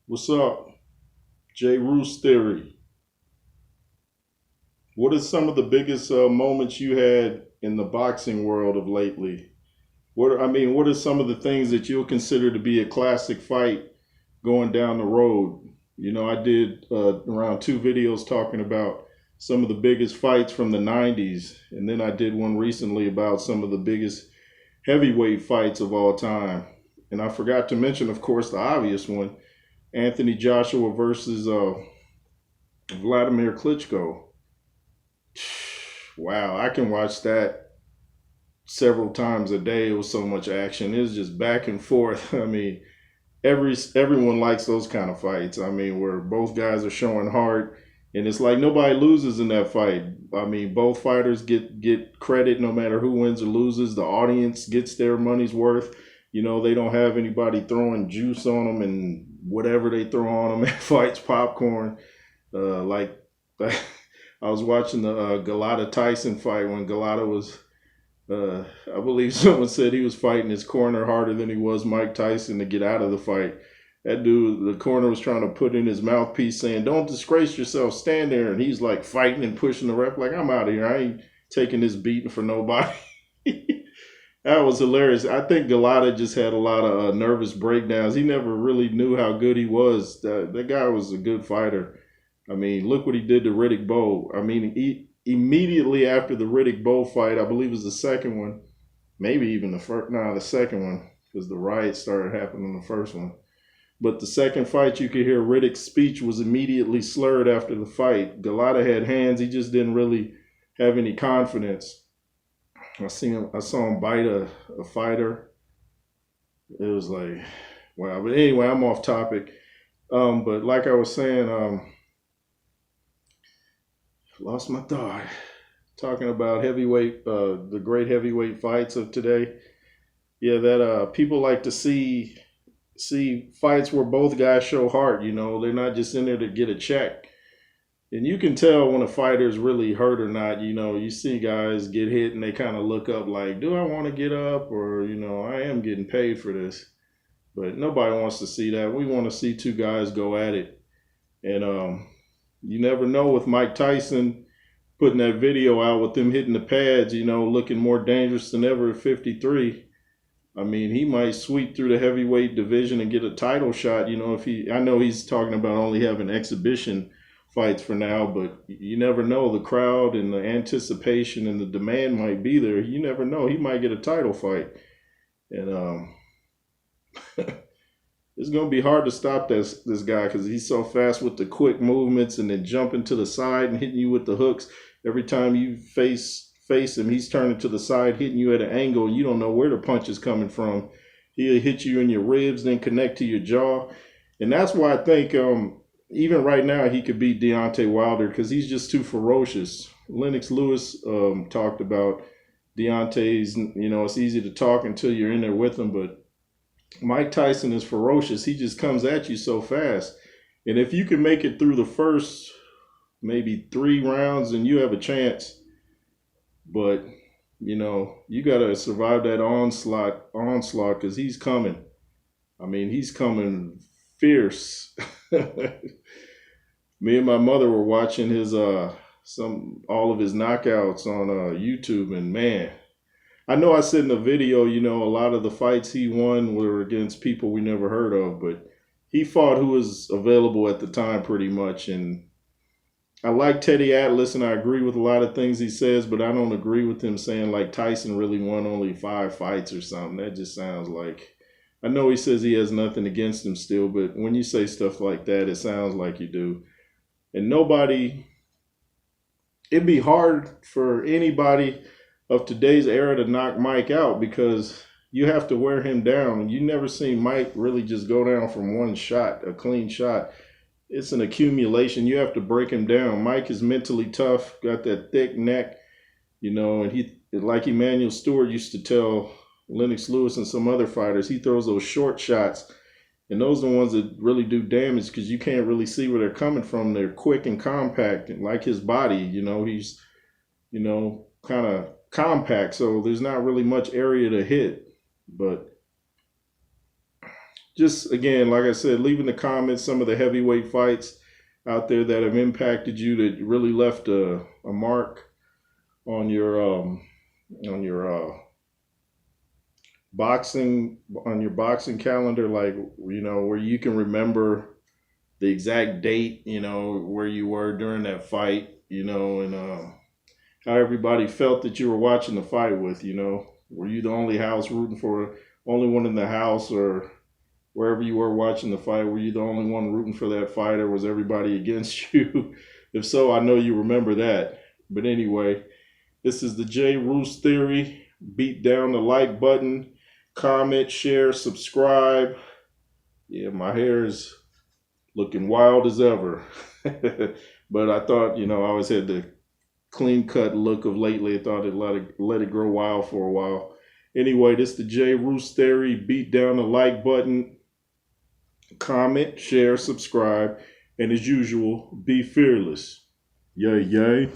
What's up? J. Roos Theory. What are some of the biggest moments you had in the boxing world of lately? What are some of the things that you'll consider to be a classic fight going down the road? I did around two videos talking about some of the biggest fights from the 90s, and then I did one recently about some of the biggest heavyweight fights of all time. And I forgot to mention, of course, the obvious one, Anthony Joshua versus Vladimir Klitschko. Wow, I can watch that several times a day. It was so much action. It's just back and forth. I mean, everyone likes those kind of fights. I mean, where both guys are showing heart, and it's like nobody loses in that fight. I mean, both fighters get credit no matter who wins or loses. The audience gets their money's worth. They don't have anybody throwing juice on them and whatever they throw on them at fights, popcorn. Like I was watching the Galata Tyson fight when Galata was, I believe someone said he was fighting his corner harder than he was Mike Tyson to get out of the fight. That dude, the corner was trying to put in his mouthpiece saying, "Don't disgrace yourself, stand there." And he's like fighting and pushing the ref like, "I'm out of here. I ain't taking this beating for nobody." That was hilarious. I think Galata just had a lot of nervous breakdowns. He never really knew how good he was. That guy was a good fighter. I mean, look what he did to Riddick Bowe. I mean, immediately after the Riddick Bowe fight, I believe it was the second one, maybe even the first, no, the second one, because the riots started happening in the first one. But the second fight, you could hear Riddick's speech was immediately slurred after the fight. Galata had hands. He just didn't really have any confidence. I saw him bite a fighter. It was like, wow. But anyway, I'm off topic. But like I was saying, lost my thought. Talking about heavyweight, the great heavyweight fights of today. Yeah, that people like to see fights where both guys show heart. They're not just in there to get a check. And you can tell when a fighter is really hurt or not. You see guys get hit and they kind of look up like, do I want to get up? Or, I am getting paid for this. But nobody wants to see that. We want to see two guys go at it. And you never know with Mike Tyson putting that video out with them hitting the pads, looking more dangerous than ever at 53. I mean, he might sweep through the heavyweight division and get a title shot. I know he's talking about only having exhibition fights for now, but you never know. The crowd and the anticipation and the demand might be there. You never know. He might get a title fight. And it's going to be hard to stop this guy because he's so fast with the quick movements and then jumping to the side and hitting you with the hooks. Every time you face him, he's turning to the side, hitting you at an angle. You don't know where the punch is coming from. He'll hit you in your ribs, then connect to your jaw. And that's why I think even right now he could beat Deontay Wilder because he's just too ferocious. Lennox Lewis talked about Deontay's, it's easy to talk until you're in there with him, but Mike Tyson is ferocious. He just comes at you so fast. And if you can make it through the first maybe 3 rounds, then you have a chance. But, you got to survive that onslaught because he's coming. I mean, he's coming fierce. Me and my mother were watching his all of his knockouts on YouTube, and man, I know I said in the video, a lot of the fights he won were against people we never heard of, but he fought who was available at the time pretty much. And I like Teddy Atlas, and I agree with a lot of things he says, but I don't agree with him saying like Tyson really won only 5 fights or something. That just sounds like, I know he says he has nothing against him still, but when you say stuff like that, it sounds like you do. And it'd be hard for anybody of today's era to knock Mike out because you have to wear him down. You never seen Mike really just go down from one shot, a clean shot. It's an accumulation. You have to break him down. Mike is mentally tough, got that thick neck, and he, like Emmanuel Stewart used to tell Lennox Lewis and some other fighters, he throws those short shots. And those are the ones that really do damage because you can't really see where they're coming from. They're quick and compact, and like his body, he's, kind of compact. So there's not really much area to hit. But just again, like I said, leave in the comments some of the heavyweight fights out there that have impacted you, that really left a mark on your boxing calendar, like, where you can remember the exact date, where you were during that fight, and how everybody felt that you were watching the fight with. Were you the only only one in the house, or wherever you were watching the fight, were you the only one rooting for that fight, or was everybody against you? If so, I know you remember that. But anyway, this is the J. Roos Theory. Beat down the like button, comment, share, subscribe. Yeah, my hair is looking wild as ever. But I thought, I always had the clean cut look of lately. I thought I'd let it grow wild for a while. Anyway, this is the J. Roos Theory. Beat down the like button, comment, share, subscribe, and as usual, be fearless. Yay, yay.